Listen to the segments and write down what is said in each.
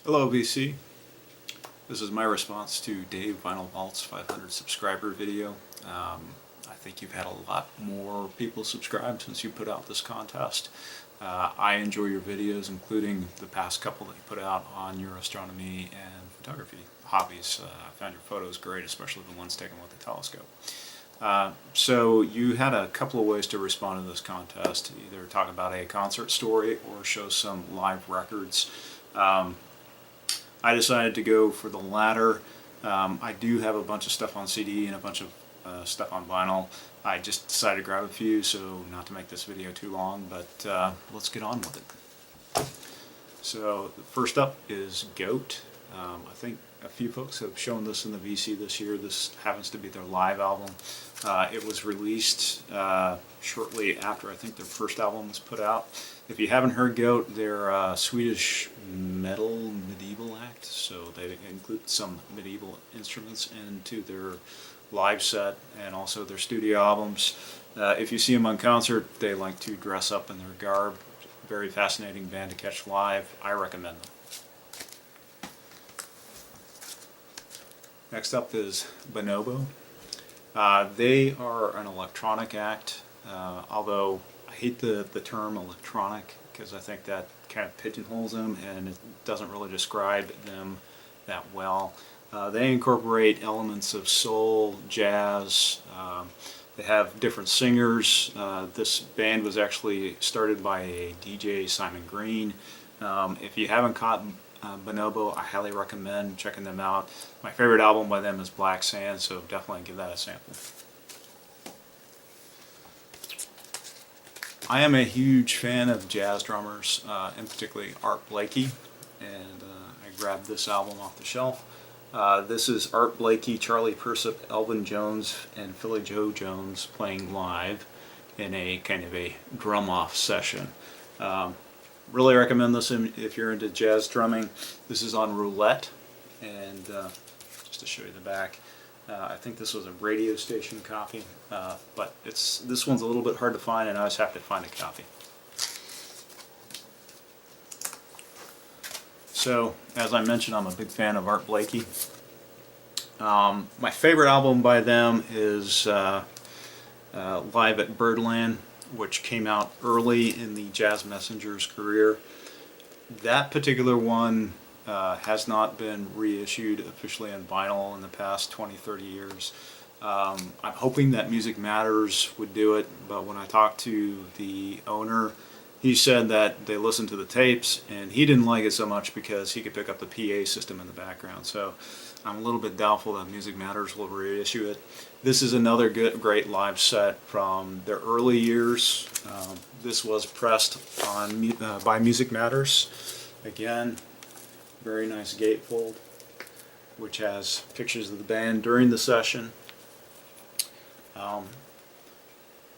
Hello VC, this is my response to Dave Vinyl Vault's 500 subscriber video. I think you've had a lot more people subscribe since you put out this contest. I enjoy your videos, including the past couple that you put out on your astronomy and photography hobbies. I found your photos great, especially the ones taken with the telescope. So you had a couple of ways to respond to this contest, either talk about a concert story or show some live records. I decided to go for the latter. I do have a bunch of stuff on CD and a bunch of stuff on vinyl. I just decided to grab a few, so not to make this video too long, but let's get on with it. So first up is Goat. I think a few folks have shown this in the VC this year. This happens to be their live album. It was released shortly after I think their first album was put out. If you haven't heard Goat, they're a Swedish medieval act, so they include some medieval instruments into their live set and also their studio albums. If you see them on concert, they like to dress up in their garb. Very fascinating band to catch live. I recommend them. Next up is Bonobo. They are an electronic act, although I hate the term electronic because I think that kind of pigeonholes them and it doesn't really describe them that well. They incorporate elements of soul, jazz. They have different singers. This band was actually started by a DJ, Simon Green. If you haven't caught Bonobo, I highly recommend checking them out. My favorite album by them is Black Sand, so definitely give that a sample. I am a huge fan of jazz drummers, and particularly Art Blakey, and I grabbed this album off the shelf. This is Art Blakey, Charlie Persip, Elvin Jones, and Philly Joe Jones playing live in a kind of a drum-off session. Really recommend this if you're into jazz drumming. This is on roulette, and just to show you the back, I think this was a radio station copy, but this one's a little bit hard to find, and I just have to find a copy. So, as I mentioned, I'm a big fan of Art Blakey. My favorite album by them is Live at Birdland, which came out early in the Jazz Messenger's career. That particular one has not been reissued officially on vinyl in the past 20-30 years. I'm hoping that Music Matters would do it, but when I talked to the owner, he said that they listened to the tapes and he didn't like it so much because he could pick up the PA system in the background. So I'm a little bit doubtful that Music Matters will reissue it. This is another great live set from their early years. This was pressed on by Music Matters. Again, very nice gatefold, which has pictures of the band during the session.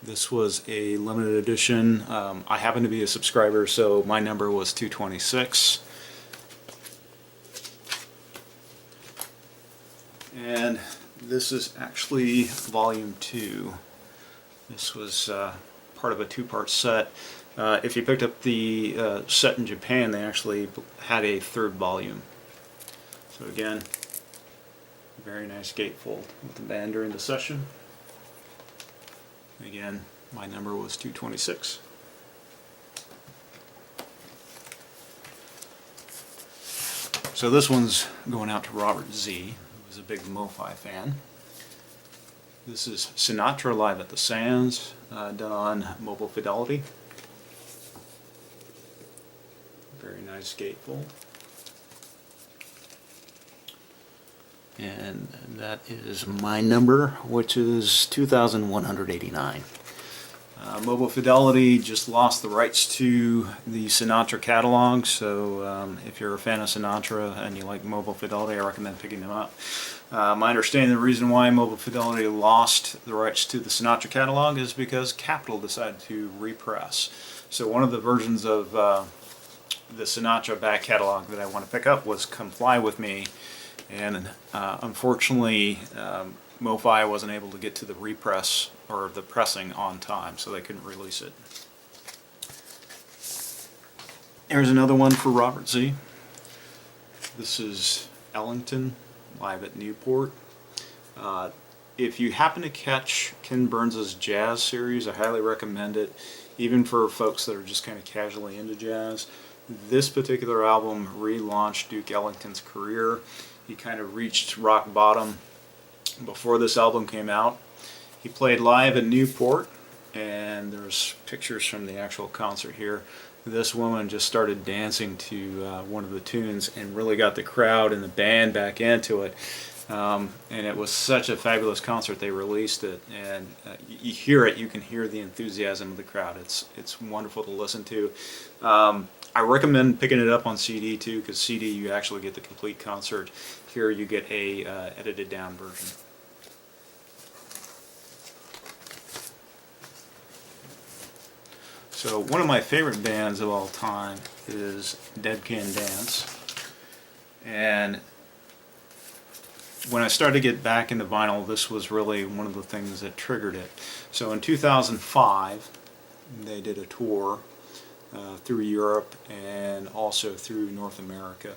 This was a limited edition. I happen to be a subscriber, so my number was 226. And this is actually volume 2. This was part of a two-part set. If you picked up the set in Japan, they actually had a third volume. So again, very nice gatefold with the band during the session. Again, my number was 226. So this one's going out to Robert Z, who's a big MoFi fan. This is Sinatra Live at the Sands, done on Mobile Fidelity. Very nice gatefold. And that is my number, which is 2,189. Mobile Fidelity just lost the rights to the Sinatra catalog, so if you're a fan of Sinatra and you like Mobile Fidelity, I recommend picking them up. My understanding, the reason why Mobile Fidelity lost the rights to the Sinatra catalog is because Capitol decided to repress. So one of the versions of the Sinatra back catalog that I want to pick up was Come Fly With Me, and unfortunately MoFi wasn't able to get to the repress or the pressing on time, so they couldn't release it. Here's another one for Robert Z. This is Ellington live at Newport. If you happen to catch Ken Burns' jazz series, I highly recommend it, even for folks that are just kind of casually into jazz. This particular album relaunched Duke Ellington's career. He kind of reached rock bottom before this album came out. He played live at Newport, and there's pictures from the actual concert here. This woman just started dancing to one of the tunes and really got the crowd and the band back into it. And it was such a fabulous concert. They released it, and you hear it. You can hear the enthusiasm of the crowd. It's wonderful to listen to. I recommend picking it up on CD too, because CD you actually get the complete concert. Here you get a edited down version. So one of my favorite bands of all time is Dead Can Dance, and when I started to get back into vinyl, this was really one of the things that triggered it. So in 2005, they did a tour through Europe and also through North America,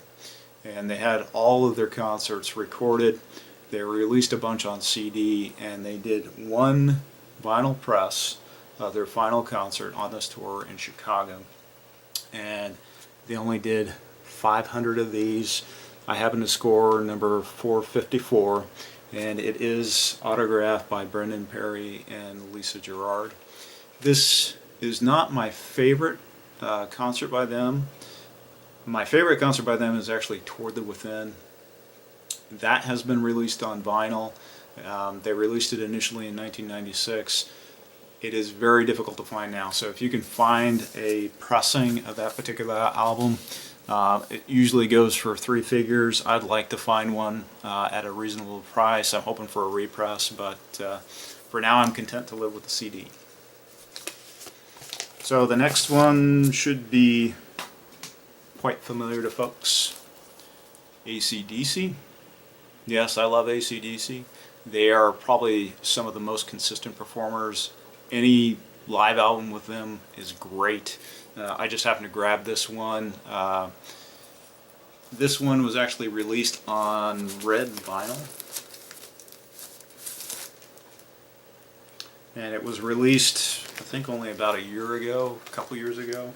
and they had all of their concerts recorded. They released a bunch on CD, and they did one vinyl press of their final concert on this tour in Chicago, and they only did 500 of these. I happen to score number 454, and it is autographed by Brendan Perry and Lisa Gerrard. This is not my favorite concert by them. My favorite concert by them is actually Toward the Within. That has been released on vinyl. They released it initially in 1996. It is very difficult to find now, so if you can find a pressing of that particular album, it usually goes for 3 figures. I'd like to find one at a reasonable price. I'm hoping for a repress, but for now I'm content to live with the CD. So the next one should be quite familiar to folks. AC/DC. Yes, I love AC/DC. They are probably some of the most consistent performers. Any live album with them is great. I just happened to grab this one. This one was actually released on red vinyl, and it was released, I think, only about a couple years ago.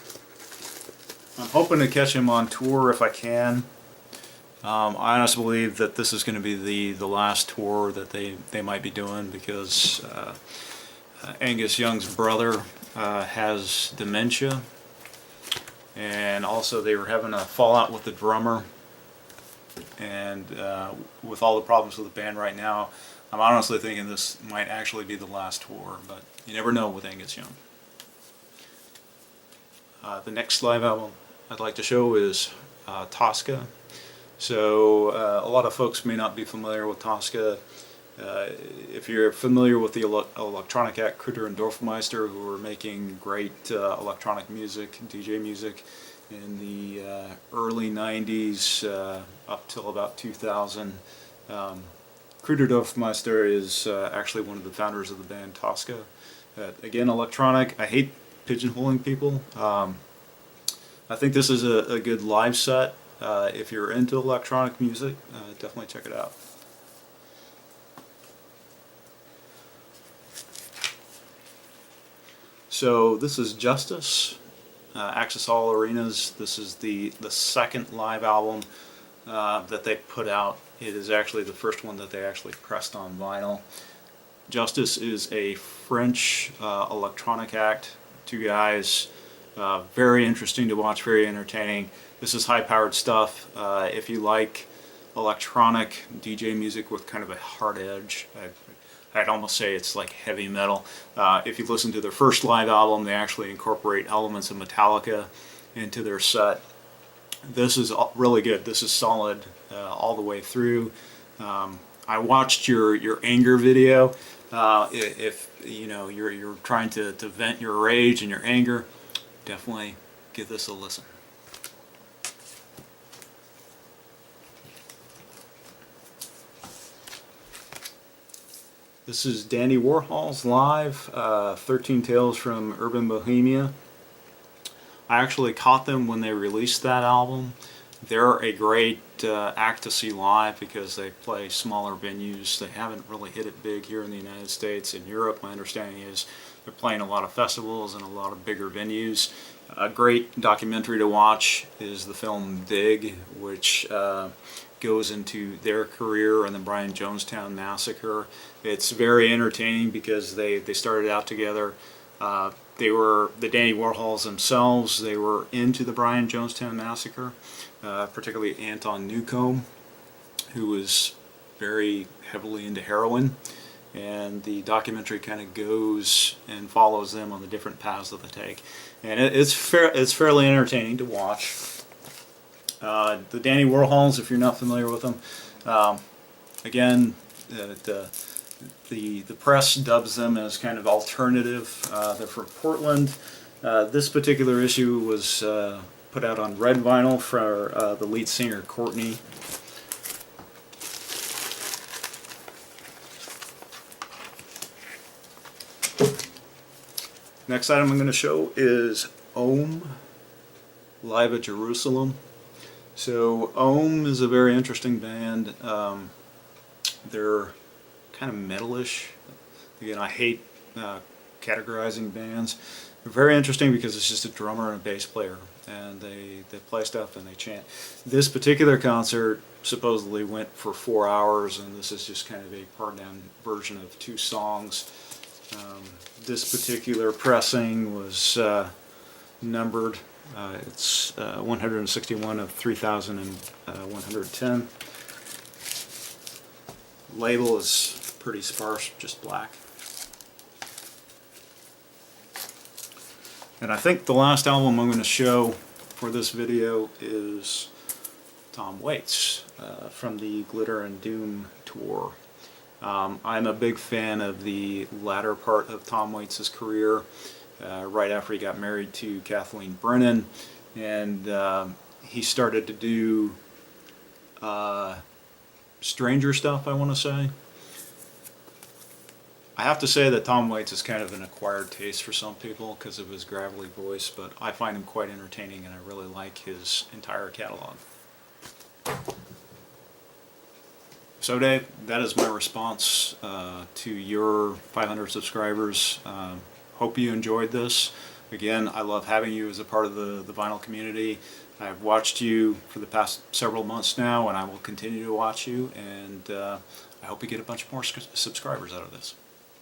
I'm hoping to catch him on tour if I can. I honestly believe that this is going to be the last tour that they might be doing, because Angus Young's brother has dementia, and also they were having a fallout with the drummer, and with all the problems with the band right now, I'm honestly thinking this might actually be the last tour, but you never know with Angus Young. The next live album I'd like to show is Tosca. So a lot of folks may not be familiar with Tosca. If you're familiar with the electronic act Kruder and Dorfmeister, who were making great electronic music, DJ music, in the early 90s up till about 2000, Kruder Dorfmeister is actually one of the founders of the band Tosca. Again, electronic. I hate pigeonholing people. I think this is a good live set. If you're into electronic music, definitely check it out. So this is Justice, Access All Arenas. This is the second live album that they put out. It is actually the first one that they actually pressed on vinyl. Justice is a French electronic act. 2 guys, very interesting to watch, very entertaining. This is high-powered stuff. If you like electronic DJ music with kind of a hard edge, I'd almost say it's like heavy metal. If you listen to their first live album, they actually incorporate elements of Metallica into their set. This is really good. This is solid all the way through. I watched your anger video. If you know you're trying to vent your rage and your anger, definitely give this a listen. This is Dandy Warhols live, 13 Tales from Urban Bohemia. I actually caught them when they released that album. They're a great act to see live because they play smaller venues. They haven't really hit it big here in the United States. In Europe, my understanding is they're playing a lot of festivals and a lot of bigger venues. A great documentary to watch is the film Dig, which goes into their career and the Bryan Jonestown Massacre. It's very entertaining because they started out together. They were the Danny Warhols themselves. They were into the Bryan Jonestown Massacre, particularly Anton Newcomb, who was very heavily into heroin. And the documentary kind of goes and follows them on the different paths that they take. And it's fairly entertaining to watch. The Danny Warhols, if you're not familiar with them, again, the press dubs them as kind of alternative. They're from Portland. This particular issue was put out on red vinyl for the lead singer Courtney. Next item I'm going to show is Ohm, live at Jerusalem. So Ohm is a very interesting band. They're kind of metalish. Again, I hate categorizing bands. They're very interesting because it's just a drummer and a bass player, and they play stuff and they chant. This particular concert supposedly went for 4 hours, and this is just kind of a pared down version of 2 songs. This particular pressing was numbered. It's 161 of 3,110. Label is pretty sparse, just black. And I think the last album I'm going to show for this video is Tom Waits from the Glitter and Doom tour. I'm a big fan of the latter part of Tom Waits' career, right after he got married to Kathleen Brennan, and he started to do stranger stuff, I want to say. I have to say that Tom Waits is kind of an acquired taste for some people because of his gravelly voice, but I find him quite entertaining and I really like his entire catalog. So Dave, that is my response to your 500 subscribers. Hope you enjoyed this. Again, I love having you as a part of the vinyl community. I've watched you for the past several months now, and I will continue to watch you, and I hope you get a bunch more subscribers out of this.